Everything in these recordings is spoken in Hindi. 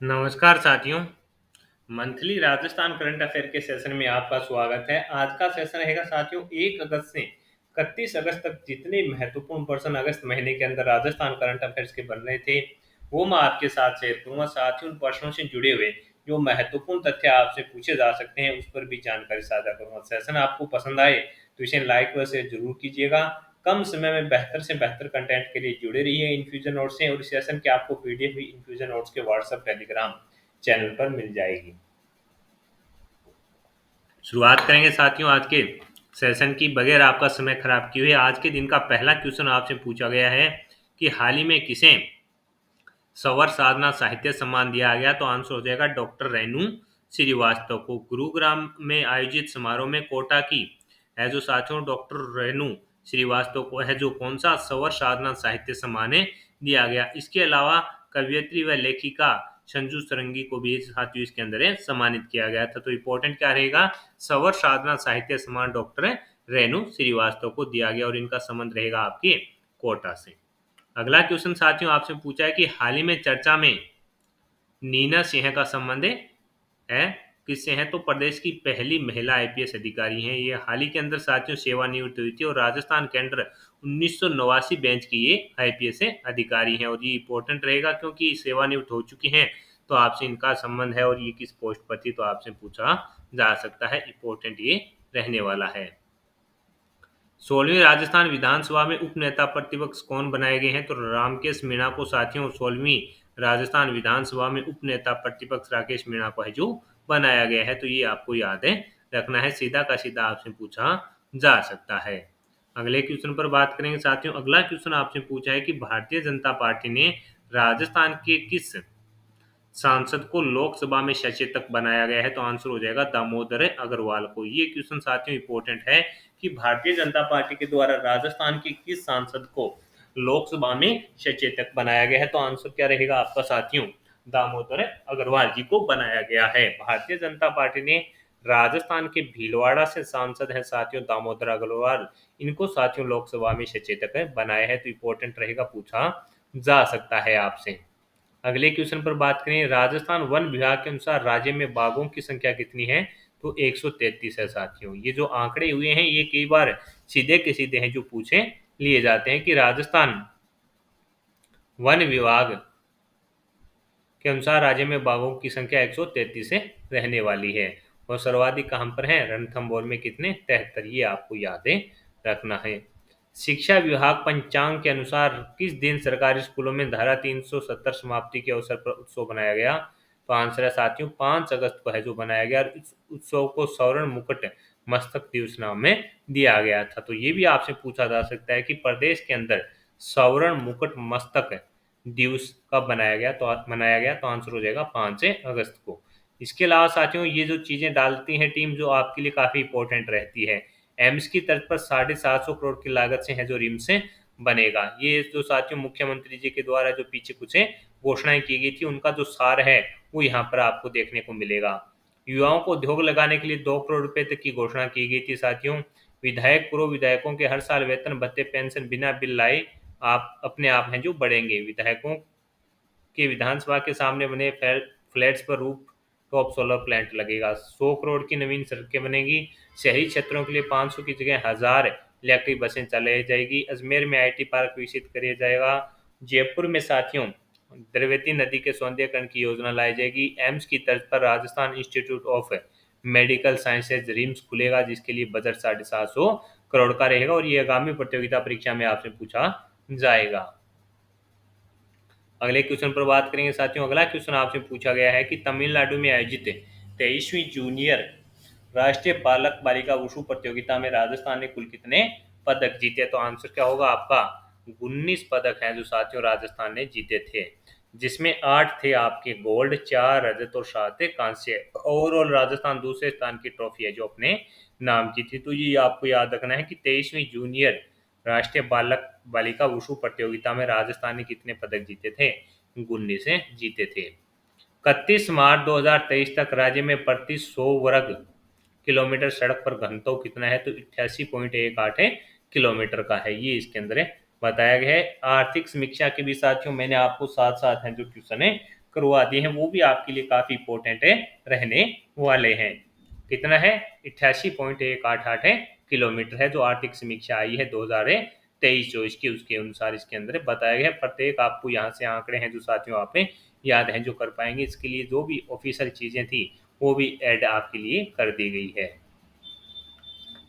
नमस्कार साथियों। मंथली राजस्थान करंट अफेयर के सेशन में आपका स्वागत है। आज का सेशन रहेगा साथियों 1 अगस्त से 31 अगस्त तक जितने महत्वपूर्ण पर्सन अगस्त महीने के अंदर राजस्थान करंट अफेयर्स के बन रहे थे वो मैं आपके साथ शेयर करूंगा। साथियों उन पर्सनों से जुड़े हुए जो महत्वपूर्ण तथ्य आपसे पूछे जा सकते हैं उस पर भी जानकारी साझा करूंगा। सेशन आपको पसंद आए तो इसे लाइक व शेयर जरूर कीजिएगा। कम समय में बेहतर से बेहतर कंटेंट के लिए जुड़े रहिए इन्फ्यूजन नोट्स से, और इस सेशन के आपको पीडीएफ भी इन्फ्यूजन नोट्स के व्हाट्सएप टेलीग्राम चैनल पर मिल जाएगी। शुरुआत करेंगे साथियों आज के सेशन की बगैर आपका समय खराब किए हुए। आज के दिन का पहला क्वेश्चन आपसे पूछा गया है कि हाल ही में किसे सवर साधना साहित्य सम्मान दिया गया, तो आंसर हो जाएगा डॉक्टर रेणु श्रीवास्तव को। गुरुग्राम में आयोजित समारोह में कोटा की है जो साथियों डॉक्टर रेणु श्रीवास्तव को है जो कौन सा सवर साधना साहित्य सम्मान दिया गया। इसके अलावा कवियत्री व लेखिका संजू सरंगी को भी साथियों इसके अंदर सम्मानित किया गया था। तो इम्पोर्टेंट क्या रहेगा, सवर साधना साहित्य सम्मान डॉक्टर रेणु श्रीवास्तव को दिया गया और इनका संबंध रहेगा आपके कोटा से। अगला क्वेश्चन साथियों आपसे पूछा है कि हाल ही में चर्चा में नीना सिंह का संबंध है किससे है, तो प्रदेश की पहली महिला आईपीएस अधिकारी हैं। ये हाल ही के अंदर साथियों सेवानिवृत्त हुई थी और राजस्थान केंद्र 1989 बेंच की ये आईपीएस अधिकारी हैं। और ये इंपॉर्टेंट रहेगा क्योंकि सेवानिवृत्त हो चुकी हैं, तो आपसे इनका संबंध है और ये किस पोस्ट पर थी तो आपसे पूछा जा सकता है। इंपॉर्टेंट ये रहने वाला है। 16वीं राजस्थान विधानसभा में उपनेता प्रतिपक्ष कौन बनाए गए हैं, तो रामकेश मीणा को साथियों 16वीं राजस्थान विधानसभा में उपनेता प्रतिपक्ष राकेश मीणा को है जो बनाया गया है। तो ये आपको याद है रखना है, सीधा का सीधा आपसे पूछा जा सकता है। अगले क्वेश्चन पर बात करेंगे साथियों। अगला क्वेश्चन आपसे पूछा है कि भारतीय जनता पार्टी ने राजस्थान के किस सांसद को लोकसभा में सचेतक बनाया गया है, तो आंसर हो जाएगा दामोदर अग्रवाल को। ये क्वेश्चन साथियों इंपॉर्टेंट है कि भारतीय जनता पार्टी के द्वारा राजस्थान के किस सांसद को लोकसभा में सचेतक बनाया गया है, तो आंसर क्या रहेगा आपका साथियों, दामोदर अग्रवाल जी को बनाया गया है। भारतीय जनता पार्टी ने राजस्थान के भीलवाड़ा से सांसद है साथियों दामोदर अग्रवाल, इनको साथियों लोकसभा में सचेतक बनाया है। तो इंपॉर्टेंट रहेगा, पूछा जा सकता है आपसे। अगले क्वेश्चन पर बात करें, राजस्थान वन विभाग के अनुसार राज्य में बाघों की संख्या कितनी है, तो 133 है साथियों। ये जो आंकड़े हुए हैं ये कई बार सीधे के सीधे हैं जो पूछे लिए जाते हैं कि राजस्थान वन विभाग के अनुसार राज्य में बाघों की संख्या 133 से रहने वाली है। और सर्वाधिक कहां पर है, रणथंभौर में कितने, 73। ये आपको याद रखना है। शिक्षा विभाग पंचांग के अनुसार किस दिन सरकारी स्कूलों में धारा 370 समाप्ति के अवसर पर उत्सव बनाया गया, तो आंसर है साथियों 5 अगस्त को है जो बनाया गया। और इस उत्सव को सौरण मुकुट मस्तक दिवस नाम में दिया गया था। तो ये भी आपसे पूछा जा सकता है कि प्रदेश के अंदर सौरण मुकुट मस्तक दिवस कब मनाया गया तो आंसर हो जाएगा 5 अगस्त को। इसके अलावा साथियों ये जो चीजें डालती हैं टीम जो आपके लिए काफी इंपॉर्टेंट रहती है, एम्स की तर्ज पर 750 करोड़ की लागत से है जो रिम्स से बनेगा। ये जो साथियों मुख्यमंत्री जी के द्वारा जो पीछे कुछ घोषणाएं की गई थी उनका जो सार है वो यहाँ पर आपको देखने को मिलेगा। युवाओं को उद्योग लगाने के लिए 2 करोड़ रुपए तक की घोषणा की गई थी साथियों। विधायक पूर्व विधायकों के हर साल वेतन भत्ते पेंशन बिना बिल लाए आप अपने आप हैं जो बढ़ेंगे। विधायकों के विधानसभा के सामने बने फ्लैट्स पर रूफ टॉप सोलर प्लांट लगेगा। 100 करोड़ की नवीन सड़कें बनेगी। शहरी क्षेत्रों के लिए 500 की जगह 1000 इलेक्ट्रिक बसें चलाई जाएगी। अजमेर में आईटी पार्क विकसित किया जाएगा। जयपुर में साथियों द्रवती नदी के सौंदर्यकरण की योजना लाई जाएगी। एम्स की तर्ज पर Rajasthan institute of medical sciences RIMS खुलेगा जिसके लिए बजट 750 करोड़ का रहेगा और ये आगामी प्रतियोगिता परीक्षा में आपसे पूछा जाएगा। अगले क्वेश्चन पर बात करेंगे साथियों। अगला क्वेश्चन आपसे पूछा गया है कि तमिलनाडु में आयोजित 23वीं जूनियर राष्ट्रीय बालक बालिका वुशु प्रतियोगिता में राजस्थान ने कुल कितने पदक जीते, तो आंसर क्या होगा आपका 19 पदक हैं जो साथियों राजस्थान ने जीते थे, जिसमें 8 थे आपके गोल्ड, 4 रजत और 7 थे कांस्य। ओवरऑल राजस्थान दूसरे स्थान की ट्रॉफी है जो अपने नाम की थी। तो ये आपको याद रखना है कि 23वीं जूनियर राष्ट्रीय बालक बालिका वुशु प्रतियोगिता में राजस्थान ने कितने पदक जीते थे, 19 से जीते थे। 31 मार्च 2023 तक राज्य में प्रति 100 वर्ग किलोमीटर सड़क पर घनत्व कितना है, तो 88.18 किलोमीटर का है। ये इसके अंदर बताया गया है। आर्थिक समीक्षा के भी साथियों मैंने आपको साथ साथ हैं जो क्वेश्चन करवा दिए हैं, वो भी आपके लिए काफ़ी इंपॉर्टेंट है रहने वाले हैं। कितना है? 88.188 है किलोमीटर है, जो आर्थिक समीक्षा आई है 2023-24 की, उसके अनुसार इसके अंदर बताया गया है। प्रत्येक आपको यहाँ से आंकड़े हैं जो साथियों आप में याद हैं जो कर पाएंगे, इसके लिए जो भी ऑफिशियल चीज़ें थी वो भी ऐड आपके लिए कर दी गई है।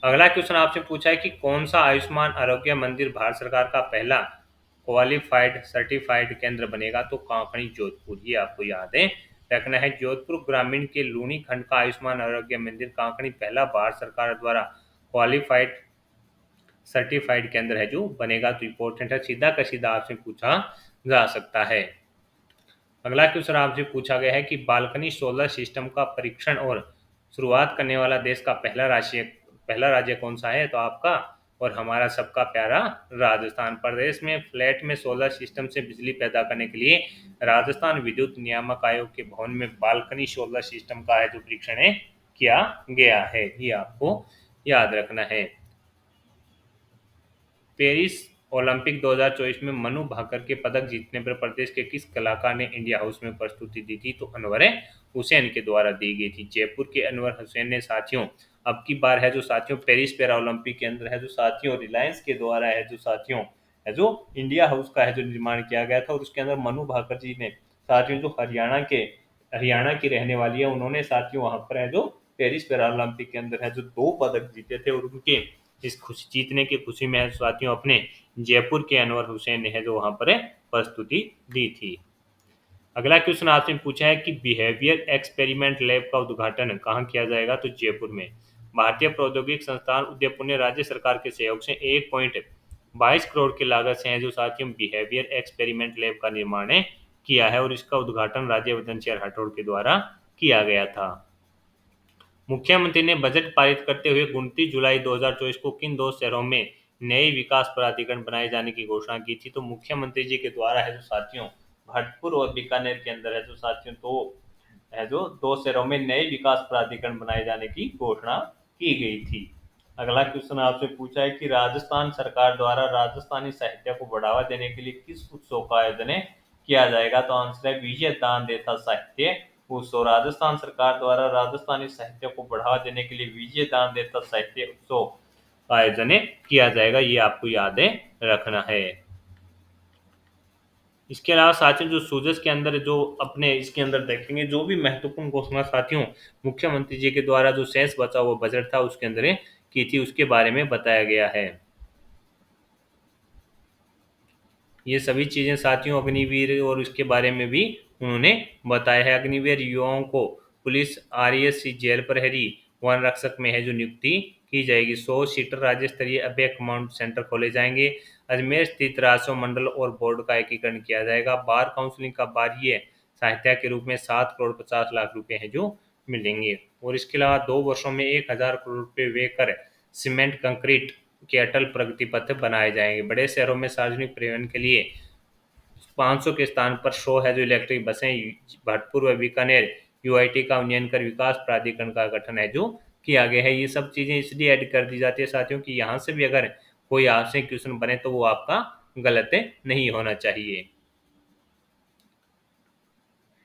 अगला क्वेश्चन आपसे पूछा है कि कौन सा आयुष्मान आरोग्य मंदिर भारत सरकार का पहला क्वालिफाइड सर्टिफाइड केंद्र बनेगा? तो कांकणी जोधपुर, ये आपको याद है रखना है। जोधपुर ग्रामीण के लूनी खंड का आयुष्मान आरोग्य मंदिर कांकणी पहला भारत सरकार द्वारा क्वालिफाइड सर्टिफाइड केंद्र है जो बनेगा। तो इंपॉर्टेंट है, सीधा का सीधा आपसे पूछा जा सकता है। अगला क्वेश्चन आपसे पूछा गया है कि बालकनी सोलर सिस्टम का परीक्षण और शुरुआत करने वाला देश का पहला राज्य कौन सा है? तो आपका और हमारा सबका प्यारा राजस्थान। प्रदेश में फ्लैट में सोलर सिस्टम से बिजली पैदा करने के लिए राजस्थान विद्युत नियामक आयोग के भवन में बालकनी सोलर सिस्टम का है जो परीक्षण है किया गया है, ये आपको याद रखना है। पेरिस ओलंपिक 2024 में मनु भाकर के पदक जीतने पर प्रदेश के किस कलाकार ने इंडिया हाउस में प्रस्तुति दी थी? तो अनवर हुसैन के द्वारा दी गई थी। जयपुर के अनवर हुसैन ने साथियों अब की बार है जो साथियों पेरिस पैरा ओलंपिक के अंदर है जो साथियों रिलायंस के द्वारा है जो साथियों है जो इंडिया हाउस का है जो निर्माण किया गया था, और उसके अंदर मनु भाकर जी ने साथियों जो हरियाणा की रहने वाली है, उन्होंने साथियों वहां पर है जो पेरिस पैरा ओलंपिक के अंदर है जो 2 पदक जीते थे, और उनके इस खुशी जीतने की खुशी में साथियों अपने जयपुर के अनवर हुसैन ने है जो वहां पर प्रस्तुति दी थी। अगला क्वेश्चन आपसे पूछा है कि बिहेवियर एक्सपेरिमेंट लैब का उद्घाटन कहाँ किया जाएगा? तो जयपुर में। भारतीय प्रौद्योगिक संस्थान उदयपुर ने राज्य सरकार के सहयोग से 1.22 करोड़ की लागत से है जो साथियों बिहेवियर एक्सपेरिमेंट लैब का निर्माण किया है, और इसका उद्घाटन राज्यवर्धन सिंह राठौड़ के द्वारा किया गया था। मुख्यमंत्री ने बजट पारित करते हुए 29 जुलाई 2024 को किन 2 शहरों में नए विकास प्राधिकरण बनाए जाने की घोषणा की थी? तो मुख्यमंत्री जी के द्वारा है जो साथियों भरतपुर और बीकानेर के अंदर है जो साथियों जो 2 शहरों में नए विकास प्राधिकरण बनाए जाने की घोषणा की गई थी। अगला क्वेश्चन आपसे पूछा है कि राजस्थान सरकार द्वारा राजस्थानी साहित्य को बढ़ावा देने के लिए किस उत्सव का आयोजन किया जाएगा? तो आंसर है विजय दान देता साहित्य उत्सव। राजस्थान सरकार द्वारा राजस्थानी साहित्य को बढ़ावा देने के लिए विजय दान देता साहित्य उत्सव का आयोजन किया जाएगा, ये आपको याद रखना है। इसके अलावा साथियों जो सूजस के अंदर जो अपने इसके अंदर देखेंगे जो भी महत्वपूर्ण घोषणा साथियों मुख्यमंत्री जी के द्वारा जो शेष बचा हुआ बजट था उसके अंदर की थी, उसके बारे में बताया गया है। ये सभी चीजें साथियों अग्निवीर और उसके बारे में भी उन्होंने बताया है। अग्निवीर युवाओं को पुलिस आरएएस जेल प्रहरी वन रक्षक में है जो नियुक्ति की जाएगी। 100 सीटर राज्य स्तरीय अभय कमांड सेंटर खोले जाएंगे। अजमेर स्थित राजस्व मंडल और बोर्ड का एकीकरण किया जाएगा। बार काउंसिलिंग का बाह्य सहायता के रूप में 7 करोड़ 50 लाख रुपए हैं जो मिलेंगे, और इसके अलावा 2 वर्षों में 1,000 करोड़ रुपए व्यय कर सीमेंट कंक्रीट के अटल प्रगति पथ बनाए जाएंगे। बड़े शहरों में सार्वजनिक परिवहन के लिए 500 के स्थान पर 100 है जो इलेक्ट्रिक बसें भरतपुर व बीकानेर यूआईटी का उन्नयन कर विकास प्राधिकरण का गठन है जो किया गया है। ये सब चीजें इसलिए ऐड कर दी जाती है साथियों कि यहाँ से भी अगर कोई आपसे क्वेश्चन बने तो वो आपका गलत नहीं होना चाहिए।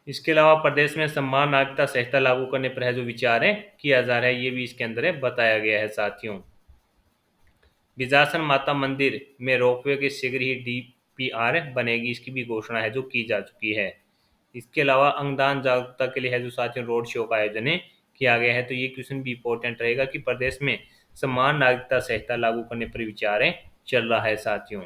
इसके अलावा प्रदेश में सम्मान नागरिकता संहिता लागू करने पर है जो विचार किया जा रहा है, ये भी इसके अंदर बताया गया है साथियों। बिजासन माता मंदिर में रोपवे की शीघ्र ही डीपीआर बनेगी, इसकी भी घोषणा है जो की जा चुकी है। इसके अलावा अंगदान जागरूकता के लिए है जो साथियों रोड शो का आयोजन किया गया है। तो ये क्वेश्चन भी इंपॉर्टेंट रहेगा कि प्रदेश में समान नागरिकता संहिता लागू करने पर विचार चल रहा है साथियों।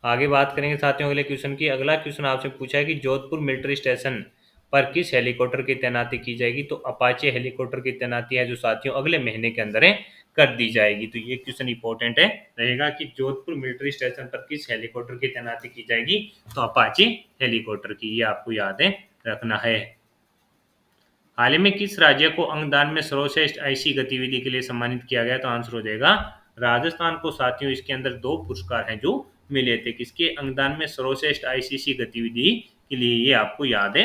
आगे बात करेंगे साथियों अगले क्वेश्चन की। अगला क्वेश्चन आपसे पूछा है कि जोधपुर मिलिट्री स्टेशन पर किस हेलीकॉप्टर की तैनाती की जाएगी? तो अपाचे हेलीकॉप्टर की तैनाती है जो साथियों अगले महीने के अंदर कर दी जाएगी। तो ये क्वेश्चन इंपॉर्टेंट रहेगा कि जोधपुर मिलिट्री स्टेशन पर किस हेलीकॉप्टर की तैनाती की जाएगी? तो अपाचे हेलीकॉप्टर की, ये आपको याद रखना है। हाल ही में किस राज्य को अंगदान में सर्वश्रेष्ठ ऐसी गतिविधि के लिए सम्मानित किया गया? तो आंसर हो जाएगा राजस्थान को साथियों। इसके अंदर 2 पुरस्कार हैं जो मिले थे, किसके? अंगदान में सर्वश्रेष्ठ आईसीसी गतिविधि के लिए, ये आपको याद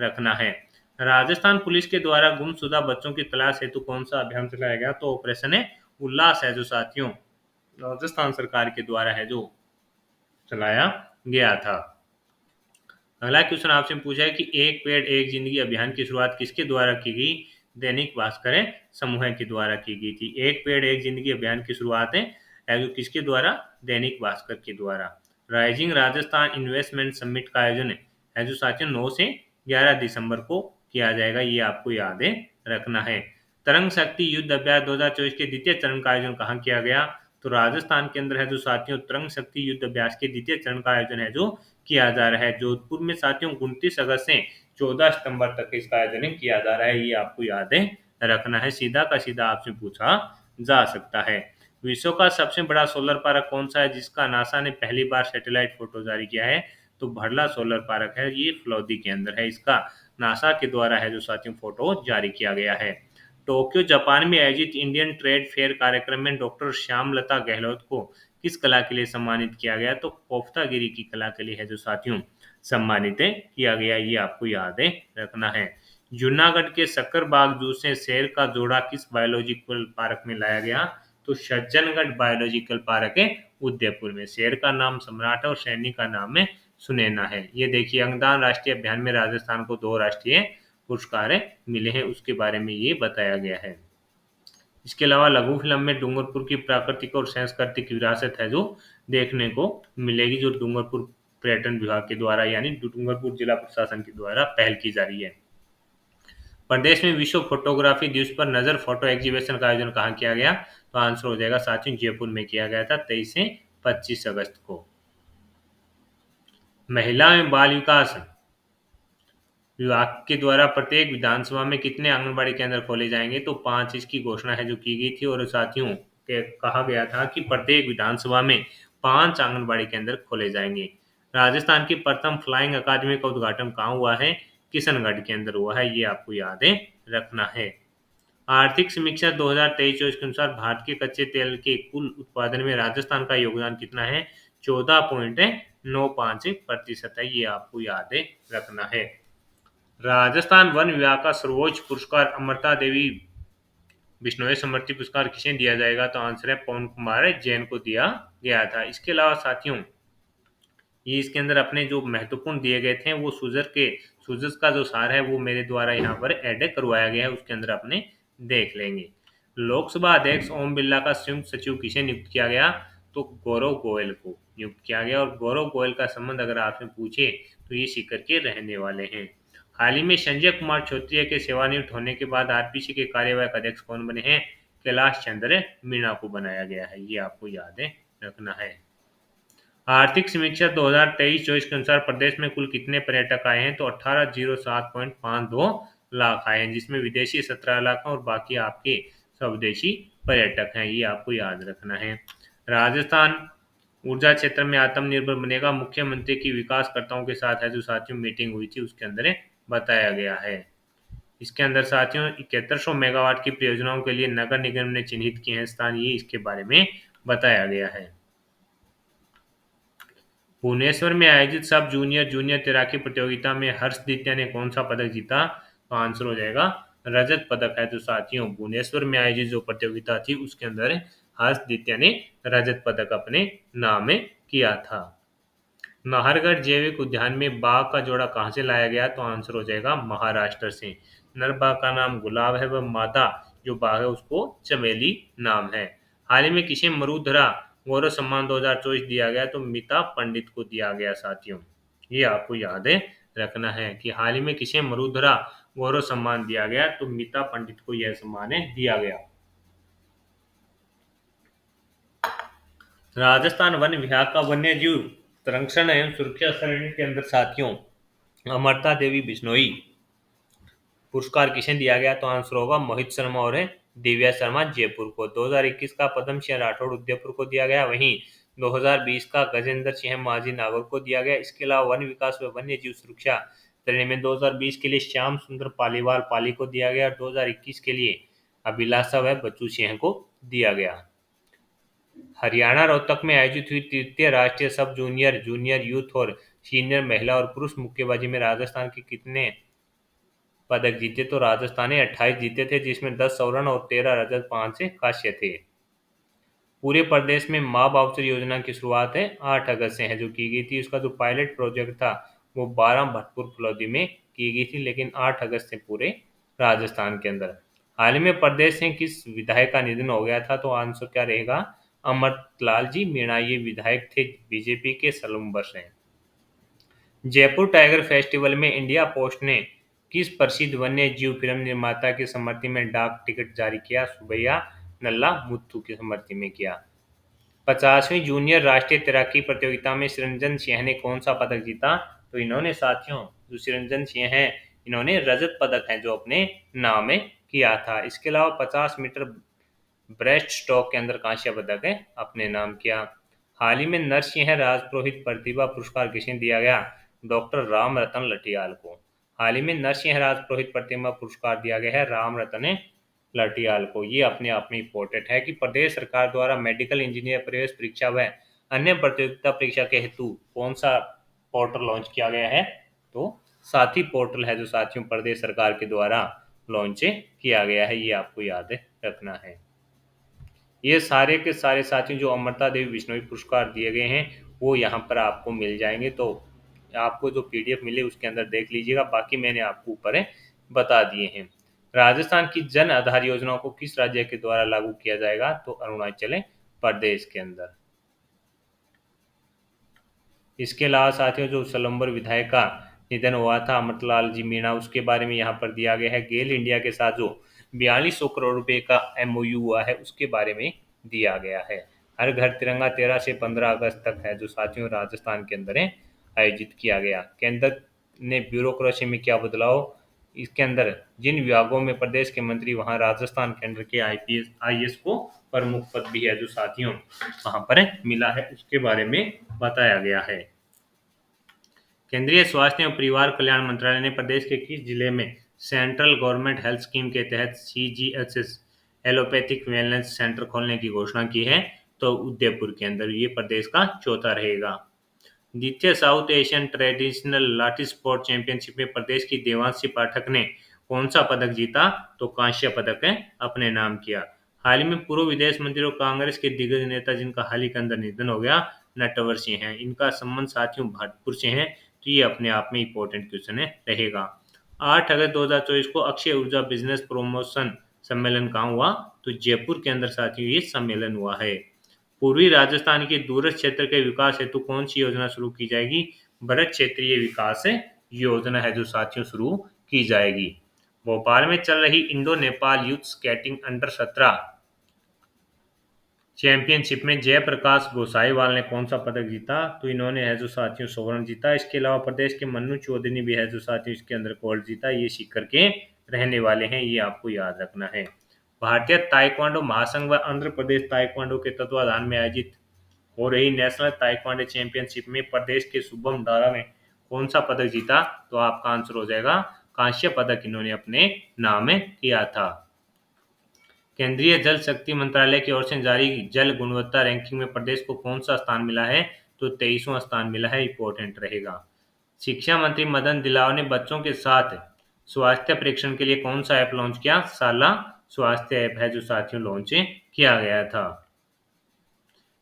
रखना है। राजस्थान पुलिस के द्वारा गुमशुदा बच्चों की तलाश हेतु कौन सा अभियान चलाया गया? तो ऑपरेशन उल्लास है जो साथियों राजस्थान सरकार के द्वारा है जो चलाया गया था। अगला क्वेश्चन आपसे पूछा है कि एक पेड़ एक जिंदगी अभियान की शुरुआत किसके द्वारा की गई? दैनिक भास्कर समूह के द्वारा की गई थी। एक पेड़ एक जिंदगी अभियान की शुरुआत है जो किसके द्वारा? दैनिक भास्कर के द्वारा। राइजिंग राजस्थान इन्वेस्टमेंट समिट का आयोजन है जो साथियों 9 से 11 दिसंबर को किया जाएगा, ये आपको याद है रखना है। तरंग शक्ति युद्ध अभ्यास 2024 के द्वितीय चरण का आयोजन कहाँ किया गया? तो राजस्थान के अंदर है जो साथियों तरंग शक्ति युद्ध अभ्यास के द्वितीय चरण का आयोजन है जो किया जा रहा है जोधपुर में साथियों 29 अगस्त से 14 सितंबर तक इसका आयोजन किया जा रहा है, ये आपको याद है रखना है। सीधा का सीधा आपसे पूछा जा सकता है। विश्व का सबसे बड़ा सोलर पार्क कौन सा है जिसका नासा ने पहली बार सैटेलाइट फोटो जारी किया है? तो भरला सोलर पार्क है, ये फलौदी के अंदर है, इसका नासा के द्वारा है जो साथियों फोटो जारी किया गया है। टोक्यो जापान में आयोजित इंडियन ट्रेड फेयर कार्यक्रम में डॉक्टर श्यामलता गहलोत को किस कला के लिए सम्मानित किया गया? तो कोफ्तागिरी की कला के लिए है जो साथियों सम्मानित किया गया, ये आपको याद है रखना है। जूनागढ़ के सक्करबाग जू से शेर का जोड़ा किस बायोलॉजिकल पार्क में लाया गया? तो सज्जनगढ़ बायोलॉजिकल पार्क है उदयपुर में। शेर का नाम सम्राट है और सैनिक का नाम है सुनैना है। ये देखिए अंगदान राष्ट्रीय अभियान में राजस्थान को 2 राष्ट्रीय पुरस्कार मिले हैं, उसके बारे में ये बताया गया है। इसके अलावा लघु फिल्म में डूंगरपुर की प्राकृतिक और सांस्कृतिक विरासत है जो देखने को मिलेगी, जो डूंगरपुर पर्यटन विभाग के द्वारा यानी डूंगरपुर जिला प्रशासन के द्वारा पहल की जा रही है। प्रदेश में विश्व फोटोग्राफी दिवस पर नजर फोटो एग्जीबिशन का आयोजन कहाँ किया गया? तो आंसर हो जाएगा साथियों जयपुर में किया गया था 23 से 25 अगस्त को। महिला एवं बाल विकास विभाग के द्वारा प्रत्येक विधानसभा में कितने आंगनबाड़ी केंद्र खोले जाएंगे? तो 5 इसकी घोषणा है जो की गई थी और साथियों कहा गया था कि प्रत्येक विधानसभा में 5 आंगनबाड़ी केंद्र खोले जाएंगे। राजस्थान की प्रथम फ्लाइंग अकादमी का उद्घाटन कहाँ हुआ है? किशनगढ़ के अंदर हुआ है, ये आपको याद है रखना है। आर्थिक समीक्षा 2023-24 के अनुसार भारत के कच्चे तेल के कुल उत्पादन में राजस्थान का योगदान कितना है? 14.95% है, ये आपको याद है रखना है। राजस्थान वन विभाग का सर्वोच्च पुरस्कार अमृता देवी बिश्नोई स्मृति पुरस्कार किसे दिया जाएगा? तो आंसर है पवन कुमार जैन को दिया गया था। इसके अलावा साथियों ये इसके अंदर अपने जो महत्वपूर्ण दिए गए थे वो सूजस का जो सार है वो मेरे द्वारा यहाँ पर ऐड करवाया गया है, उसके अंदर अपने देख लेंगे। लोकसभा अध्यक्ष ओम बिरला का संयुक्त सचिव किसे नियुक्त किया गया? तो गौरव गोयल को नियुक्त किया गया और गौरव गोयल का संबंध अगर आपसे पूछे तो ये सीकर के रहने वाले हैं। हाल ही में संजय कुमार क्षत्रिय के सेवानिवृत्त होने के बाद आरपीसी के कार्यवाहक अध्यक्ष कौन बने हैं? कैलाश चंद्र मीणा को बनाया गया है, ये आपको याद है रखना है। आर्थिक समीक्षा 2023-24 के अनुसार प्रदेश में कुल कितने पर्यटक आए हैं? तो 1807.52 लाख आए हैं, जिसमें विदेशी 17 लाख और बाकी आपके स्वदेशी पर्यटक हैं, ये आपको याद रखना है। राजस्थान ऊर्जा क्षेत्र में आत्मनिर्भर बनेगा, मुख्यमंत्री की विकासकर्ताओं के साथ है जो साथियों मीटिंग हुई थी उसके अंदर बताया गया है। इसके अंदर साथियों 7100 मेगावाट की परियोजनाओं के लिए नगर निगम ने चिन्हित किए हैं स्थान, ये इसके बारे में बताया गया है। भुवनेश्वर में आयोजित सब जूनियर जूनियर तैराकी प्रतियोगिता में हर्षदीत्या ने कौन सा पदक जीता? तो आंसर हो जाएगा रजत पदक है जो साथियों भुवनेश्वर में आयोजित जो प्रतियोगिता थी उसके अंदर हर्षदीत्या ने रजत पदक अपने नाम में किया था। नाहरगढ़ जैविक उद्यान में बाघ का जोड़ा कहाँ से लाया गया? तो आंसर हो जाएगा महाराष्ट्र से। नर बाघ का नाम गुलाब है व मादा जो बाघ है उसको चमेली नाम है। हाल ही में किसे मरुधरा गौरव सम्मान 2024 दिया गया? तो मिता पंडित को दिया गया साथियों, ये आपको याद है रखना है कि हाल ही में किसे मरुधरा गौरव सम्मान दिया गया? तो मिता पंडित को यह सम्मान दिया गया। राजस्थान वन विभाग का वन्य जीव संरक्षण एवं सुरक्षा श्रेणी के अंदर साथियों अमरता देवी बिश्नोई पुरस्कार किसे दिया गया? तो आंसर होगा मोहित शर्मा और दिव्या शर्मा जयपुर को। 2021 का पद्म सिंह राठौड़ उदयपुर को दिया गया, वहीं 2020 का गजेंद्र सिंह माझी नागौर को दिया गया। इसके अलावा वन विकास व वन्य जीव सुरक्षा श्रेणी में 2020 के लिए श्याम सुंदर पालीवाल पाली को दिया गया और 2021 के लिए अभिलाषा व बच्चू सिंह को दिया गया। हरियाणा रोहतक में आयोजित हुई तृतीय राष्ट्रीय सब जूनियर जूनियर यूथ और सीनियर महिला और पुरुष मुक्केबाजी में राजस्थान के कितने पदक जीते? तो राजस्थान ने 28 जीते थे, जिसमें 10 स्वर्ण और 13 रजत 5 से कांस्य थे। पूरे प्रदेश में माँ बाउचर योजना की शुरुआत है 8 अगस्त से है जो की गई थी। उसका जो पायलट प्रोजेक्ट था वो 12 भरतपुर फुलौदी में की गई थी, लेकिन 8 अगस्त से पूरे राजस्थान के अंदर। हाल ही में प्रदेश से किस विधायक का निधन हो गया था, तो आंसर क्या रहेगा, अमरलाल जी मीणा। ये विधायक थे बीजेपी के सलूम्बर से। जयपुर टाइगर फेस्टिवल में इंडिया पोस्ट ने किस प्रसिद्ध वन्य जीव फिल्म निर्माता की समृद्धि में डाक टिकट जारी किया, सुबैया नल्ला मुत्तू की समृद्धि में किया। 50वीं जूनियर राष्ट्रीय तैराकी प्रतियोगिता में चिरंजन सिंह ने कौन सा पदक जीता, तो इन्होंने साथियों, जो चिरंजन सिंह हैं, इन्होंने रजत पदक है जो अपने नाम में किया था। इसके अलावा 50 मीटर ब्रेस्ट स्ट्रोक के अंदर कांस्य पदक है अपने नाम किया। हाल ही में नरसिंह राजपुरोहित प्रतिभा पुरस्कार किसे दिया गया, डॉक्टर राम रतन लटियाल को। हाल ही में नरसिंह राजपुरोहित प्रतिभा पुरस्कार दिया गया है राम रतन लटियाल को। ये अपने आप में इम्पोर्टेंट है कि प्रदेश सरकार द्वारा मेडिकल इंजीनियर प्रवेश परीक्षा व अन्य प्रतियोगिता परीक्षा के हेतु कौन सा पोर्टल लॉन्च किया गया है, तो साथी पोर्टल है जो साथियों प्रदेश सरकार के द्वारा लॉन्च किया गया है। ये आपको याद रखना है। ये सारे के सारे साथियों जो अमृता देवी बिश्नोई पुरस्कार दिए गए हैं वो यहाँ पर आपको मिल जाएंगे, तो आपको जो पीडीएफ मिले उसके अंदर देख लीजिएगा। बाकी मैंने आपको ऊपर बता दिए हैं। राजस्थान की जन आधार योजना को किस राज्य के द्वारा लागू किया जाएगा, तो अरुणाचल प्रदेश के अंदर। इसके अलावा साथियों जो सलम्बर विधायक का निधन हुआ था अमृतलाल जी मीणा, उसके बारे में यहाँ पर दिया गया है। गेल इंडिया के साथ जो 4200 करोड़ रुपए का एमओयू हुआ है उसके बारे में दिया गया है। हर घर तिरंगा 13 से 15 अगस्त तक है जो साथियों राजस्थान के अंदर आयोजित किया गया। केंद्र ने ब्यूरोक्रेसी में क्या बदलाव, इसके अंदर जिन विभागों में प्रदेश के मंत्री वहां राजस्थान केंद्र के आईपीएस आईएएस को प्रमुख पद भी है जो साथियों वहां पर मिला है, उसके बारे में बताया गया है। केंद्रीय स्वास्थ्य एवं परिवार कल्याण मंत्रालय ने प्रदेश के किस जिले में सेंट्रल गवर्नमेंट हेल्थ स्कीम के तहत सीजीएचएस एलोपैथिक वेलनेस सेंटर खोलने की घोषणा की है, तो उदयपुर के अंदर। ये प्रदेश का चौथा रहेगा। द्वितीय साउथ एशियन ट्रेडिशनल लाठी स्पोर्ट चैंपियनशिप में प्रदेश की देवांशी पाठक ने कौन सा पदक जीता, तो कांस्य पदक है अपने नाम किया। हाल ही में पूर्व विदेश मंत्री और कांग्रेस के दिग्गज नेता जिनका हाल ही के अंदर निधन हो गया, नटवर सिंह है। इनका संबंध साथियों भरतपुर से है, तो ये अपने आप में इंपॉर्टेंट क्वेश्चन रहेगा। 8 अगस्त 2024 को अक्षय ऊर्जा बिजनेस प्रमोशन सम्मेलन कहाँ हुआ, तो जयपुर के अंदर साथियों ये सम्मेलन हुआ है। पूर्वी राजस्थान के दूरस्थ क्षेत्र के विकास हेतु कौन सी योजना शुरू की जाएगी, बृहत क्षेत्रीय विकास योजना है जो साथियों शुरू की जाएगी। भोपाल में चल रही Indo Nepal youth skating under 17 championship में जयप्रकाश गोसाईवाल ने कौन सा पदक जीता, तो इन्होंने है जो साथियों स्वर्ण जीता। इसके अलावा प्रदेश के मन्नू चौधरी भी है जो साथियों इसके अंदर गोल्ड जीता। ये सीकर के रहने वाले हैं, ये आपको याद रखना है। भारतीय ताइक्वांडो महासंघ व आंध्र प्रदेश ताइक्वांडो के तत्वाधान में आयोजित हो रही नेशनल ताइक्वांडो चैंपियनशिप में प्रदेश के शुभम डारा ने कौन सा पदक जीता, तो आपका आंसर हो जाएगा कांस्य पदक इन्होंने अपने नाम में किया था। केंद्रीय जल शक्ति मंत्रालय की ओर से जारी जल गुणवत्ता रैंकिंग में प्रदेश को कौन सा स्थान मिला है, तो 23वां स्थान मिला है, इंपॉर्टेंट रहेगा। शिक्षा मंत्री मदन दिलावर ने बच्चों के साथ स्वास्थ्य परीक्षण के लिए कौन सा ऐप लॉन्च किया, साला स्वास्थ्य ऐप है जो साथियों लॉन्च किया गया था।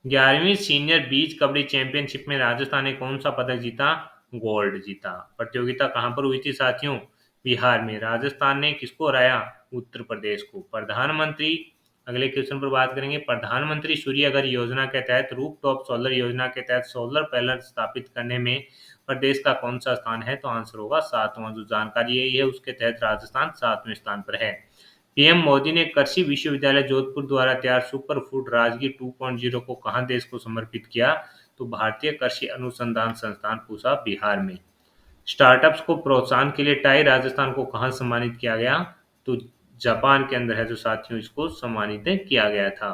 11वीं सीनियर बीच कबड्डी चैंपियनशिप में राजस्थान ने कौन सा पदक जीता, गोल्ड जीता। प्रतियोगिता कहां पर हुई थी साथियों, बिहार में। राजस्थान ने किसको हराया, उत्तर प्रदेश को। प्रधानमंत्री, अगले क्वेश्चन पर बात करेंगे। प्रधानमंत्री सूर्य घर योजना के तहत रूफटॉप सोलर योजना के तहत सोलर पैनल स्थापित करने में प्रदेश का कौन सा स्थान है, तो आंसर होगा 7वां। जो जानकारी यही है उसके तहत राजस्थान 7वें स्थान पर है। पीएम मोदी ने कृषि विश्वविद्यालय जोधपुर द्वारा तैयार सुपर फूड राजगीर 2.0 को कहां देश को समर्पित किया, तो भारतीय कृषि अनुसंधान संस्थान पूसा बिहार में। स्टार्टअप्स को प्रोत्साहन के लिए टाई राजस्थान को कहां सम्मानित किया गया, तो जापान के अंदर है जो साथियों इसको सम्मानित किया गया था।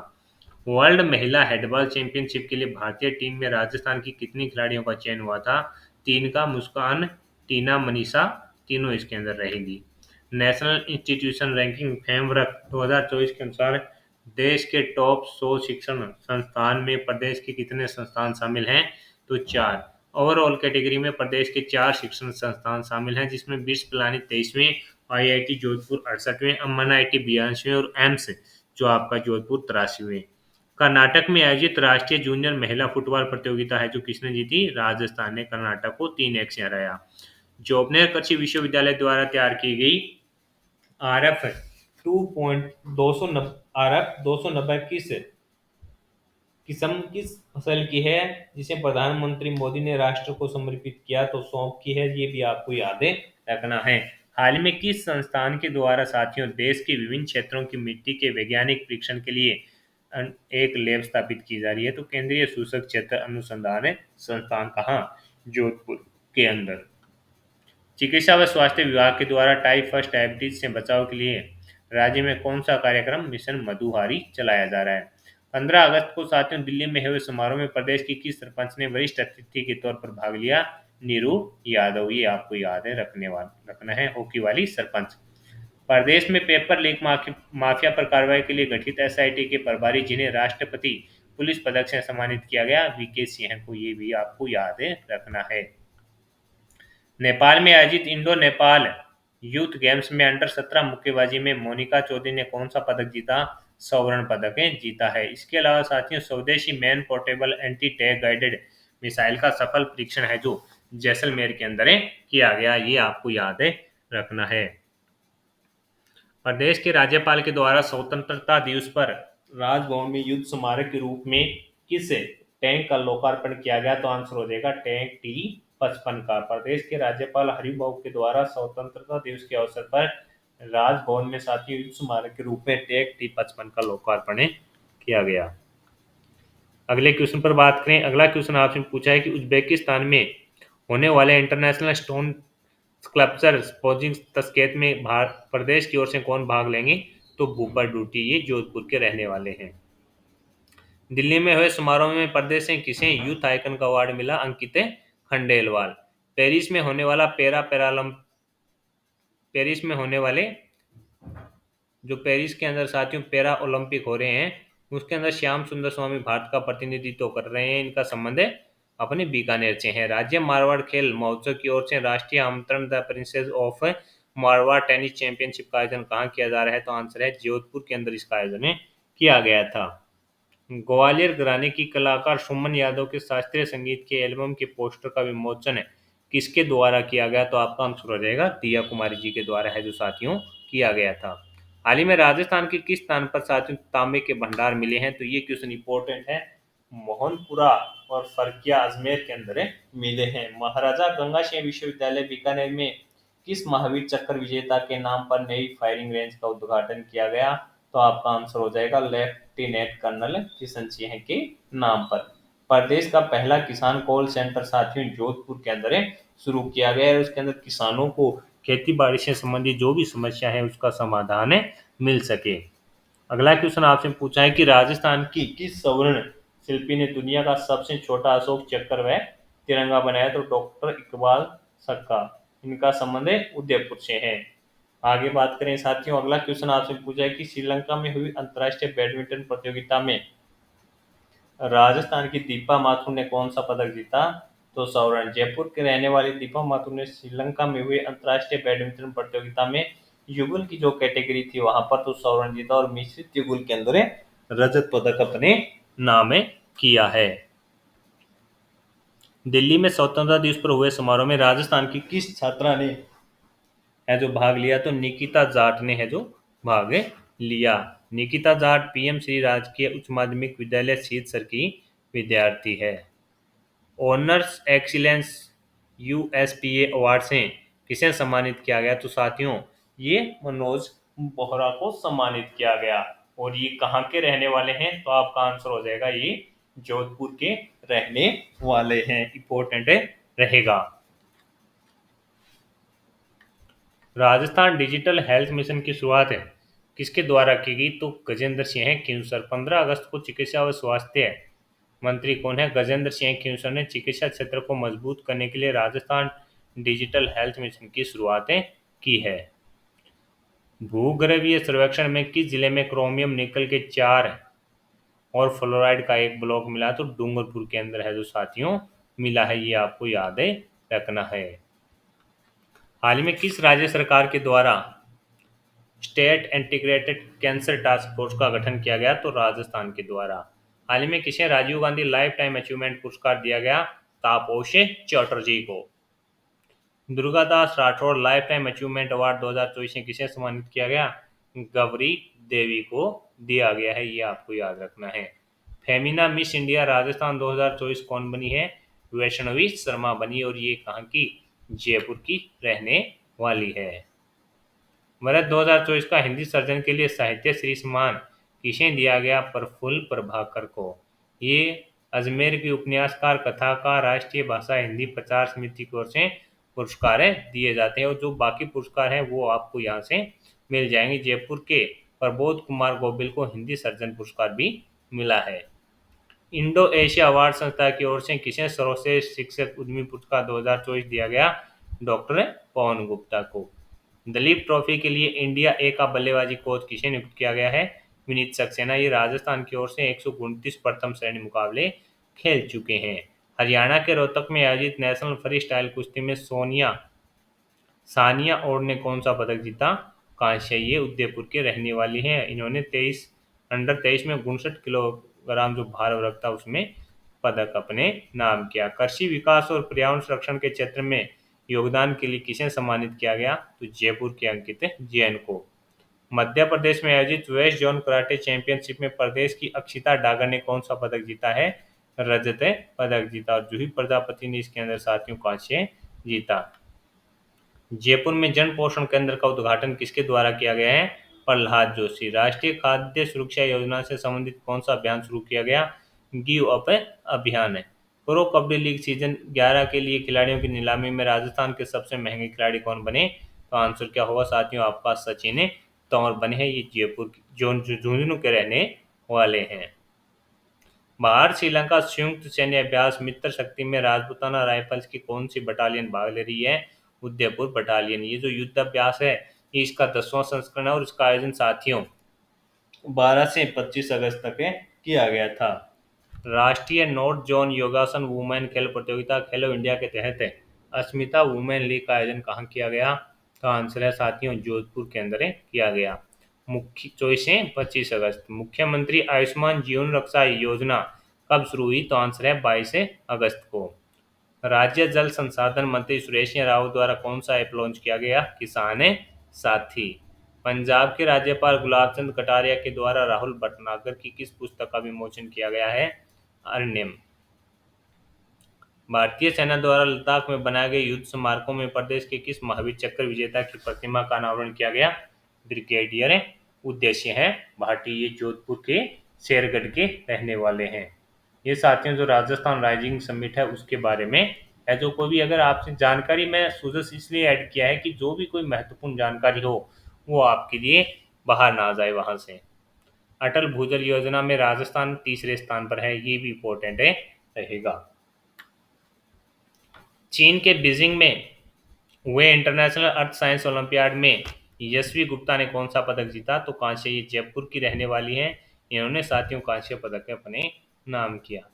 वर्ल्ड महिला हेडबॉल चैंपियनशिप के लिए भारतीय टीम में राजस्थान की कितनी खिलाड़ियों का चयन हुआ था, 3 का। मुस्कान, टीना, मनीषा, तीनों इसके अंदर रहेंगी। नेशनल इंस्टीट्यूशन रैंकिंग फ्रेमवर्क 2024 के अनुसार देश के टॉप 100 शिक्षण संस्थान में प्रदेश के कितने संस्थान शामिल हैं, तो 4। ओवरऑल कैटेगरी में प्रदेश के 4 शिक्षण संस्थान शामिल हैं, जिसमें बिट्स पिलानी 23वें, आईआईटी जोधपुर 68वें, अम्मन आईटी 82वें और एम्स जो आपका जोधपुर 83वें। कर्नाटक में आयोजित राष्ट्रीय जूनियर महिला फुटबॉल प्रतियोगिता है जो किसने जीती? राजस्थान ने कर्नाटक को 3-1 से हराया। जोबनेर कृषि विश्वविद्यालय द्वारा तैयार की गई आरएफ 2.290 आरएफ 290 किस किस्म किस फसल की है जिसे प्रधानमंत्री मोदी ने राष्ट्र को समर्पित किया? तो सौंफ की है, ये भी आपको याद रखना है। हाल ही में किस संस्थान के द्वारा साथियों देश के विभिन्न क्षेत्रों की मिट्टी के वैज्ञानिक परीक्षण के लिए एक लैब स्थापित की जा रही है? तो केंद्रीय सूचक क्षेत्र अनुसंधान संस्थान कहाँ? जोधपुर के अंदर। चिकित्सा व स्वास्थ्य विभाग के द्वारा टाइप फर्स्ट डायबिटीज से बचाव के लिए राज्य में कौन सा कार्यक्रम मिशन मधुहारी चलाया जा रहा है? 15 अगस्त को साथियों दिल्ली में हुए समारोह में प्रदेश की किस सरपंच ने वरिष्ठ अतिथि के तौर पर भाग लिया? नीरू यादव। ये आपको याद है रखना है, हॉकी वाली सरपंच। प्रदेश में पेपर लीक माफिया पर कार्रवाई के लिए गठित एसआईटी के प्रभारी जिन्हें राष्ट्रपति पुलिस पदक से सम्मानित किया गया? वीके सिंह को। ये भी आपको याद रखना है। नेपाल में आयोजित इंडो नेपाल यूथ गेम्स में अंडर 17 मुक्केबाजी में मोनिका चौधरी ने कौन सा पदक जीता? स्वर्ण पदक जीता है। इसके अलावा साथियों स्वदेशी man portable anti tank guided missile का सफल परीक्षण है जो जैसलमेर के अंदर किया गया। ये आपको याद रखना है। प्रदेश के राज्यपाल के द्वारा स्वतंत्रता दिवस पर राजभवन में युद्ध स्मारक के रूप में किस टैंक का लोकार्पण किया गया? तो आंसर हो जाएगा टैंक T-55 का। प्रदेश के राज्यपाल हरिभाऊ के द्वारा स्वतंत्रता दिवस के अवसर पर राजभवन में साथियों युद्ध स्मारक के रूप में टैंक T-55 का लोकार्पण किया गया। अगले क्वेश्चन पर बात करें। अगला क्वेश्चन आपसे पूछा है कि उज्बेकिस्तान में होने वाले इंटरनेशनल स्टोन स्कल्पचर स्पोजिंग तस्केत में प्रदेश की ओर से कौन भाग लेंगे? तो भूपर डूटी, ये जोधपुर के रहने वाले हैं। दिल्ली में हुए समारोह में प्रदेश से किसे यूथ आइकन का अवार्ड मिला? अंकित खंडेलवाल। पेरिस में होने वाला पेरिस में होने वाले जो पेरिस के अंदर साथियों पैरा ओलंपिक हो रहे हैं उसके अंदर श्याम सुंदर स्वामी भारत का प्रतिनिधित्व कर रहे हैं। इनका संबंध अपने बीकानेर से है। राज्य मारवाड़ खेल महोत्सव की ओर से राष्ट्रीय आमंत्रण the princess of Marwar tennis championship का आयोजन कहाँ किया जा रहा है? तो आंसर है जोधपुर के अंदर इसका आयोजन किया गया था। ग्वालियर घराने की कलाकार सुमन यादव के शास्त्रीय संगीत के एल्बम के पोस्टर का विमोचन किसके द्वारा किया गया? तो आपका आंसर हो जाएगा दिया कुमारी जी के द्वारा है जो साथियों किया गया था। हाल ही में राजस्थान के किस स्थान पर साथियों तांबे के भंडार मिले हैं? तो ये क्वेश्चन इंपॉर्टेंट है। मोहनपुरा और फरकिया अजमेर के अंदर मिले हैं। महाराजा गंगा सिंह विश्वविद्यालय बीकानेर में किस महावीर चक्र विजेता के नाम पर नई फायरिंग रेंज का उद्घाटन किया गया? तो आपका आंसर हो जाएगा लेफ्टिनेंट कर्नल किशन सिंह के नाम पर। प्रदेश का पहला किसान कॉल सेंटर साथियों जोधपुर के अंदर शुरू किया गया है। उसके अंदर किसानों को खेती बाड़ी से संबंधित जो भी समस्या है उसका समाधान मिल सके। अगला क्वेश्चन आपसे पूछा है कि राजस्थान की किस स्वर्ण शिल्पी ने दुनिया का सबसे छोटा अशोक चक्र व तिरंगा बनाया? तो डॉक्टर इकबाल सक्का। इनका संबंध उदयपुर से है। आगे बात करें साथियों। अगला क्वेश्चन आपसे पूछा है कि श्रीलंका में हुई अंतर्राष्ट्रीय बैडमिंटन प्रतियोगिता में राजस्थान की दीपा माथुर ने कौन सा पदक जीता? तो स्वर्ण। जयपुर के रहने वाली दीपा माथुर ने श्रीलंका में हुई अंतर्राष्ट्रीय बैडमिंटन प्रतियोगिता में युगल की जो कैटेगरी थी वहां पर तो स्वर्ण जीता और मिश्रित युगल के अंदर रजत पदक अपने नाम किया है। दिल्ली में स्वतंत्रता दिवस पर हुए समारोह में राजस्थान की किस छात्रा ने है जो भाग लिया? तो निकिता जाट ने है जो भाग लिया। निकिता जाट पीएम श्री राजकीय उच्च माध्यमिक विद्यालय सीतसर की विद्यार्थी है। ऑनर्स एक्सीलेंस यूएसपीए अवार्ड से किसे सम्मानित किया गया? तो साथियों ये मनोज बोहरा को सम्मानित किया गया। और ये कहाँ के रहने वाले हैं? तो आपका आंसर हो जाएगा ये जोधपुर के रहने वाले हैं। इंपॉर्टेंट रहेगा। राजस्थान डिजिटल हेल्थ मिशन की शुरुआत किसके द्वारा की गई? तो गजेंद्र सिंह खींवसर। 15 अगस्त को चिकित्सा व स्वास्थ्य मंत्री कौन है? गजेंद्र सिंह खींवसर ने चिकित्सा क्षेत्र को मजबूत करने के लिए राजस्थान डिजिटल हेल्थ मिशन की शुरुआत की है। भूगर्भीय सर्वेक्षण में किस जिले में क्रोमियम निकल के 4 और फ्लोराइड का एक ब्लॉक मिला? तो डूंगरपुर के अंदर है जो साथियों मिला है। ये आपको याद रखना है। हाल ही में किस राज्य सरकार के द्वारा state integrated cancer task force का गठन किया गया? तो राजस्थान के द्वारा। हाल ही में किसे Rajiv Gandhi lifetime achievement पुरस्कार दिया गया? तापोश चटर्जी को। Durgadas Rathore lifetime achievement award 2024 में किसे सम्मानित किया गया? गौरी देवी को दिया गया है, ये आपको याद रखना है। फेमिना मिस इंडिया राजस्थान 2024 कौन बनी है? वैष्णवी शर्मा बनी, और ये कहाँ की? जयपुर की रहने वाली है। वर्ष 2024 का हिंदी सर्जन के लिए साहित्य श्री सम्मान किसे दिया गया? प्रफुल्ल प्रभाकर को। ये अजमेर के उपन्यासकार, कथाकार, राष्ट्रीय भाषा हिंदी प्रचार समिति की ओर से पुरस्कार दिए जाते हैं, और जो बाकी पुरस्कार हैं वो आपको यहाँ से मिल जाएंगे। जयपुर के प्रबोध कुमार गोबिल को हिंदी सर्जन पुरस्कार भी मिला है। इंडो एशिया अवार्ड संस्था की ओर से किसे सर्वश्रेष्ठ शिक्षक उद्यमी पुरस्कार 2024 दिया गया? डॉक्टर पवन गुप्ता को। दलीप ट्रॉफी के लिए इंडिया ए का बल्लेबाजी कोच किसे नियुक्त किया गया है? विनीत सक्सेना। ये राजस्थान की ओर से 129 प्रथम श्रेणी मुकाबले खेल चुके हैं। हरियाणा के रोहतक में आयोजित नेशनल फ्री स्टाइल कुश्ती में सानिया और ने कौन सा पदक जीता? कांस्य। ये उदयपुर के रहने वाली हैं। इन्होंने अंडर 23 में 59 किलोग्राम जो भार वर्ग था उसमें पदक अपने नाम किया। कृषि विकास और पर्यावरण संरक्षण के क्षेत्र में योगदान के लिए किसे सम्मानित किया गया? तो जयपुर के अंकित जैन को। मध्य प्रदेश में आयोजित वेस्ट जोन कराटे चैंपियनशिप में प्रदेश की अक्षिता डागर ने कौन सा पदक जीता है? रजत पदक जीता, और जूही प्रजापति ने इसके अंदर साथियों कांस्य जीता। जयपुर में जन पोषण केंद्र का उद्घाटन किसके द्वारा किया गया है? प्रहलाद जोशी। राष्ट्रीय खाद्य सुरक्षा योजना से संबंधित कौन सा अभियान शुरू किया गया? गिव अप अभियान है। प्रो कबड्डी लीग सीजन 11 के लिए खिलाड़ियों की नीलामी में राजस्थान के सबसे महंगे खिलाड़ी कौन बने? तो आंसर क्या होगा साथियों आपका? सचिन तंवर बने हैं। ये जयपुर झुंझुनू के रहने वाले हैं। भारत श्रीलंका संयुक्त सैन्य अभ्यास मित्र शक्ति में राजपूताना राइफल्स की कौन सी बटालियन भाग ले रही है? उदयपुर बटालियन। ये जो युद्ध अभ्यास है ये इसका 10वां संस्करण है, और इसका आयोजन साथियों 12 से 25 अगस्त तक किया गया था। राष्ट्रीय नॉर्थ जोन योगासन वुमेन खेल प्रतियोगिता खेलो इंडिया के तहत अस्मिता वुमेन लीग का आयोजन कहाँ किया गया? तो आंसर है साथियों जोधपुर के अंदर किया गया। मुख्य 24 से 25 अगस्त। मुख्यमंत्री आयुष्मान जीवन रक्षा योजना कब शुरू हुई? तो आंसर है 22 अगस्त को। राज्य जल संसाधन मंत्री सुरेश रावत द्वारा कौन सा ऐप लॉन्च किया गया? किसान साथी। पंजाब के राज्यपाल गुलाब चंद कटारिया के द्वारा राहुल भटनागर की किस पुस्तक का विमोचन किया गया है? अरण्यम। भारतीय सेना द्वारा लद्दाख में बनाए गए युद्ध स्मारकों में प्रदेश के किस महावीर चक्र विजेता की प्रतिमा का अनावरण किया गया? ब्रिगेडियर उद्देश्य है भाटी। ये जोधपुर के शेरगढ़ के रहने वाले हैं। ये साथियों जो राजस्थान राइजिंग समिट है उसके बारे में है। जो कोई भी अगर आपसे जानकारी मैं सुजस इसलिए ऐड किया है कि जो भी कोई महत्वपूर्ण जानकारी हो वो आपके लिए बाहर ना जाए वहां से। अटल भूजल योजना में राजस्थान तीसरे स्थान पर है, ये भी इम्पोर्टेंट है रहेगा। चीन के बीजिंग में हुए इंटरनेशनल अर्थ साइंस ओलंपियाड में यशवी गुप्ता ने कौन सा पदक जीता? तो कांस्य। ये जयपुर की रहने वाली हैं। इन्होंने साथियों कांस्य पदक अपने नाम किया।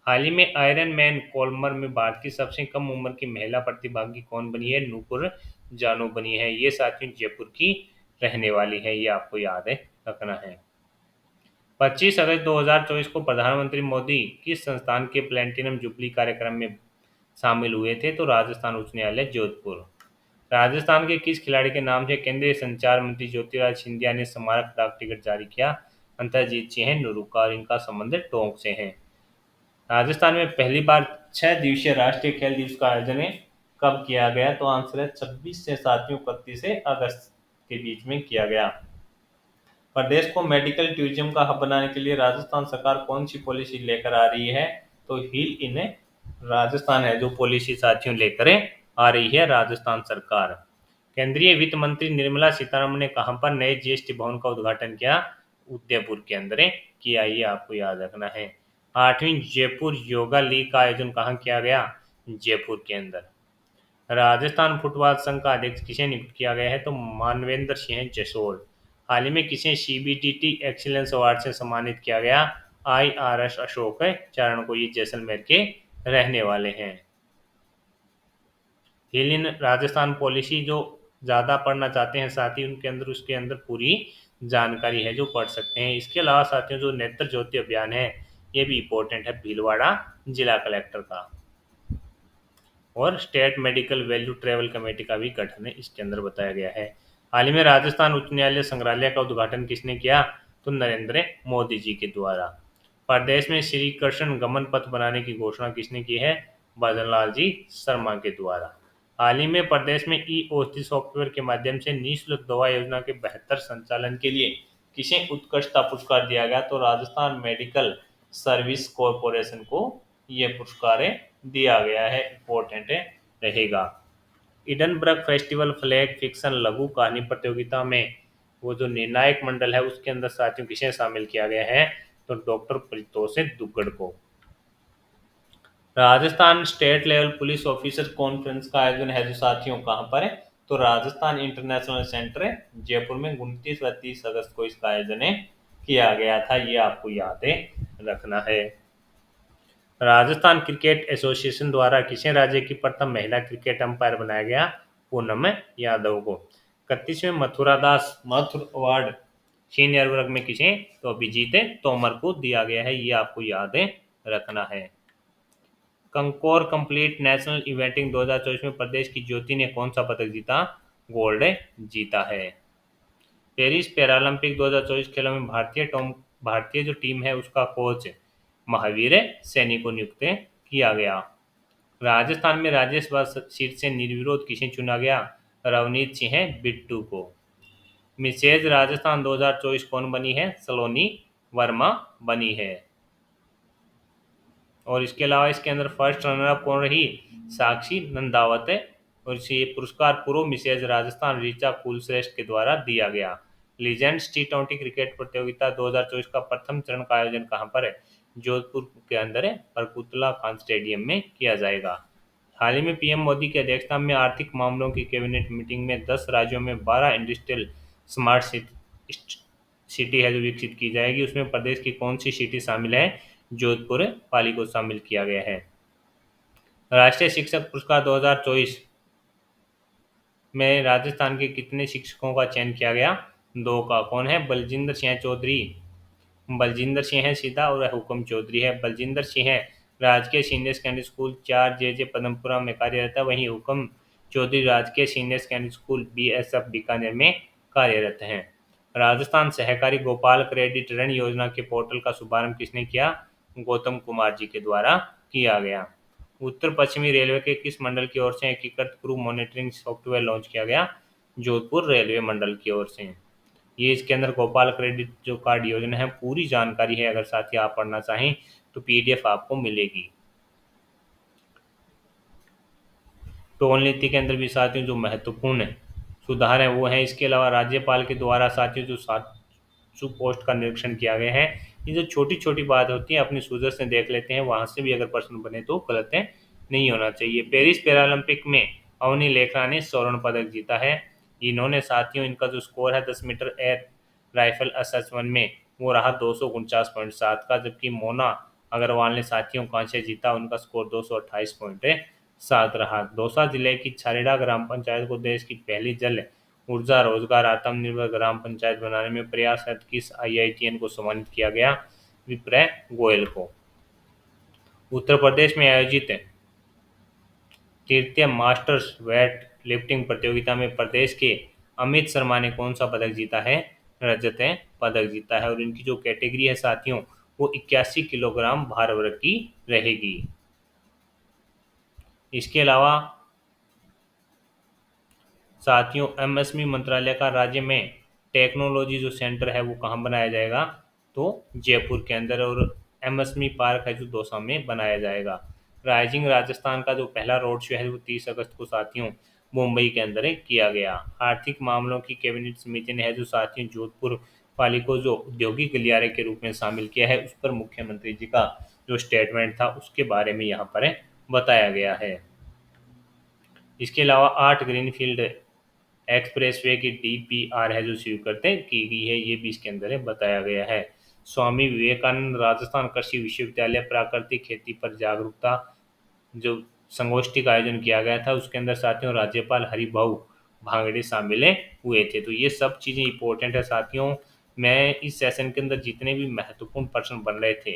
हाल ही में आयरन मैन कोलमर में भारत की सबसे कम उम्र की महिला प्रतिभागी कौन बनी है? नूपुर जानू बनी है। ये साथियों जयपुर की रहने वाली है, ये आपको याद है रखना है। 25 अगस्त 2024 को प्रधानमंत्री मोदी किस संस्थान के प्लेटिनम जुबली कार्यक्रम में शामिल हुए थे? तो राजस्थान उच्च न्यायालय जोधपुर। राजस्थान के किस खिलाड़ी के नाम से केंद्रीय संचार मंत्री ज्योतिराज सिंधिया ने स्मारक डाक टिकट जारी किया? अंतरजीत सिंह नुरुका, और इनका संबंध टोंक से है। राजस्थान में पहली बार 6 दिवसीय राष्ट्रीय खेल दिवस का आयोजन कब किया गया? तो आंसर है 26 से साथियों 31 अगस्त के बीच में किया गया। प्रदेश को मेडिकल टूरिज्म का हब बनाने के लिए राजस्थान सरकार कौन सी पॉलिसी लेकर आ रही है? तो हील इन राजस्थान है जो पॉलिसी साथियों लेकर आ रही है राजस्थान सरकार। केंद्रीय वित्त मंत्री निर्मला सीतारमण ने कहां पर नए जीएसटी भवन का उद्घाटन किया? उदयपुर के अंदर किया, ये आपको याद रखना है। 8वीं जयपुर योगा लीग का आयोजन कहाँ किया गया? जयपुर के अंदर। राजस्थान फुटबॉल संघ का अध्यक्ष किसे नियुक्त किया गया है? तो मानवेंद्र सिंह जसोल। हाल ही में किसे सीबीटीटी एक्सीलेंस अवार्ड से सम्मानित किया गया? आईआरएस अशोक चरण को। ये जैसलमेर के रहने वाले हैं। हिल इन राजस्थान पॉलिसी जो ज़्यादा पढ़ना चाहते हैं साथी उनके अंदर उसके अंदर पूरी जानकारी है जो पढ़ सकते हैं। इसके अलावा साथियों जो नेत्र ज्योति अभियान है ये भी इंपॉर्टेंट है भीलवाड़ा जिला कलेक्टर का। और state medical value travel committee का भी गठन इसके अंदर बताया गया है। हाल ही में राजस्थान उच्च न्यायालय संग्रहालय का उद्घाटन किसने किया? तो नरेंद्र मोदी जी के द्वारा। प्रदेश में श्री कृष्ण गमन पथ बनाने की घोषणा किसने की है? भजन लाल जी शर्मा के द्वारा। हाल ही में प्रदेश में ई औषधि सॉफ्टवेयर के माध्यम से निःशुल्क दवा योजना के बेहतर संचालन के लिए किसे उत्कृष्टता पुरस्कार दिया गया? तो राजस्थान मेडिकल सर्विस कॉरपोरेशन को ये पुरस्कार दिया गया है। इंपॉर्टेंट रहेगा। इडनबर्ग फेस्टिवल फ्लैग फिक्शन लघु कहानी प्रतियोगिता में वो जो निर्णायक मंडल है उसके अंदर साथियों किसे शामिल किया गया है? तो डॉक्टर परितोष दुग्गड़ को। Rajasthan state level police officer conference का आयोजन है जो साथियों कहाँ पर है? तो राजस्थान इंटरनेशनल सेंटर है जयपुर में 29 व 30 अगस्त को इसका आयोजन किया गया था। ये आपको याद रखना है। राजस्थान क्रिकेट एसोसिएशन द्वारा किसे राज्य की प्रथम महिला क्रिकेट अंपायर बनाया गया? पूनम यादव को। 31वें मथुर अवार्ड सीनियर वर्ग में किसे? तो अभिजीत तोमर को दिया गया है। ये आपको याद रखना है। कंकोर कंप्लीट नेशनल इवेंटिंग 2024 में प्रदेश की ज्योति ने कौन सा पदक जीता? गोल्ड जीता है। पेरिस पैरालंपिक 2024 खेलों में भारतीय जो टीम है उसका कोच महावीर सैनी को नियुक्त किया गया। राजस्थान में राज्यसभा सीट से निर्विरोध किसे चुना गया? रवनीत सिंह बिट्टू को। मिसेज राजस्थान 2024 कौन बनी है? सलोनी वर्मा बनी है। और इसके अलावा इसके अंदर फर्स्ट रनर अप कौन रही? साक्षी नंदावत है। और इसे पुरस्कार पूर्व मिसेज राजस्थान ऋचा कुलश्रेष्ठ के द्वारा दिया गया। लीजेंड्स टी20 क्रिकेट प्रतियोगिता 2024 का प्रथम चरण का आयोजन कहां पर है? जोधपुर के अंदर है परकुतला खान स्टेडियम में किया जाएगा। हाल ही में पीएम मोदी की अध्यक्षता में आर्थिक मामलों की कैबिनेट मीटिंग में 10 राज्यों में 12 इंडस्ट्रियल स्मार्ट सिटी है जो विकसित की जाएगी। उसमें प्रदेश की कौन सी सिटी शामिल है? जोधपुर पाली को शामिल किया गया है। राष्ट्रीय शिक्षक पुरस्कार 2024 में राजस्थान के कितने शिक्षकों का चयन किया गया? 2 का। कौन है? बलजिंदर सिंह चौधरी। बलजिंदर सिंह है सीधा और हुक्म चौधरी है। बलजिंदर सिंह राजकीय सीनियर सेकेंडरी स्कूल 4 जे पदमपुरा में कार्यरत है। वहीं हुक्म चौधरी राजकीय senior secondary school BSF Bikaner में कार्यरत हैं। राजस्थान सहकारी गोपाल क्रेडिट ऋण योजना के पोर्टल का शुभारंभ किसने किया? गौतम कुमार जी के द्वारा किया गया। उत्तर पश्चिमी रेलवे के किस मंडल की ओर से एकीकृत क्रू मॉनिटरिंग सॉफ्टवेयर लॉन्च किया गया? जोधपुर रेलवे मंडल की ओर से। ये इसके अंदर गोपाल क्रेडिट जो कार्ड योजना है पूरी जानकारी है। अगर साथी आप पढ़ना चाहें तो PDF आपको मिलेगी। टोल नीति के अंदर भी साथियों जो महत्वपूर्ण सुधार है वो है। इसके अलावा राज्यपाल के द्वारा साथियों जो 700 पोस्ट का निरीक्षण किया गया है। ये जो छोटी छोटी बात होती है अपनी सूझ से देख लेते हैं, वहां से भी अगर प्रश्न बने तो गलत नहीं होना चाहिए। पेरिस पैरालंपिक में अवनी लेखरा ने स्वर्ण पदक जीता है। इन्होंने साथियों इनका जो स्कोर है 10 मीटर एयर राइफल SS1 में वो रहा 249.7 का, जबकि मोना अग्रवाल ने साथियों कांस्य जीता। उनका स्कोर 228.7 रहा। दौसा जिले की छारेड़ा ग्राम पंचायत को देश की पहली जल ऊर्जा रोजगार आत्मनिर्भर ग्राम पंचायत बनाने में प्रयासरत किस IITN को सम्मानित किया गया? विप्रय गोयल को। उत्तर प्रदेश में आयोजित तृतीय मास्टर्स वेट लिफ्टिंग प्रतियोगिता में प्रदेश के अमित शर्मा ने कौन सा पदक जीता है? रजत पदक जीता है। और इनकी जो कैटेगरी है साथियों वो 81 किलोग्राम भार वर्ग की रहेगी। इसके अलावा साथियों MSME मंत्रालय का राज्य में टेक्नोलॉजी जो सेंटर है वो कहाँ बनाया जाएगा? तो जयपुर के अंदर। और MSME पार्क है जो दौसा में बनाया जाएगा। राइजिंग राजस्थान का जो पहला रोड शो है वो 30 अगस्त को साथियों मुंबई के अंदर किया गया। आर्थिक मामलों की कैबिनेट समिति ने है जो साथियों जोधपुर पाली को जो औद्योगिक गलियारे के रूप में शामिल किया है, उस पर मुख्यमंत्री जी का जो स्टेटमेंट था उसके बारे में यहाँ पर बताया गया है। इसके अलावा 8 ग्रीनफील्ड एक्सप्रेसवे की DPR है जो स्वीकृत की गई है, ये भी इसके अंदर बताया गया है। स्वामी विवेकानंद राजस्थान कृषि विश्वविद्यालय प्राकृतिक खेती पर जागरूकता जो संगोष्ठी का आयोजन किया गया था उसके अंदर साथियों राज्यपाल हरिभाऊ भांगड़े शामिल हुए थे। तो ये सब चीज़ें इंपॉर्टेंट है साथियों। मैं इस सेशन के अंदर जितने भी महत्वपूर्ण प्रश्न बन रहे थे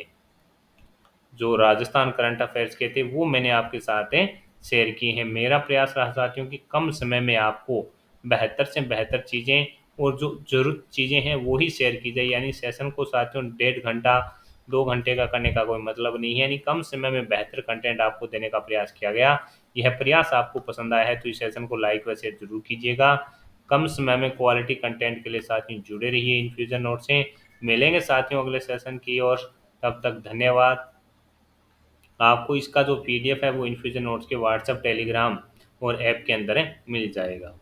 जो राजस्थान करंट अफेयर्स के थे वो मैंने आपके साथ शेयर किए हैं। मेरा प्रयास रहा साथियों कि कम समय में आपको बेहतर से बेहतर चीज़ें और जो ज़रूरत चीज़ें हैं वो ही शेयर की जाए। यानी सेशन को साथियों 1.5 घंटा 2 घंटे का करने का कोई मतलब नहीं है। यानी कम समय में बेहतर कंटेंट आपको देने का प्रयास किया गया। यह प्रयास आपको पसंद आया है तो इस सेशन को लाइक व शेयर जरूर कीजिएगा। कम समय में क्वालिटी कंटेंट के लिए साथियों जुड़े रहिए इन्फ्यूजन नोट से। मिलेंगे साथियों अगले सेशन की ओर। तब तक धन्यवाद। आपको इसका जो पीडीएफ है वो इन्फ्यूजन नोट्स के व्हाट्सएप टेलीग्राम और ऐप के अंदर मिल जाएगा।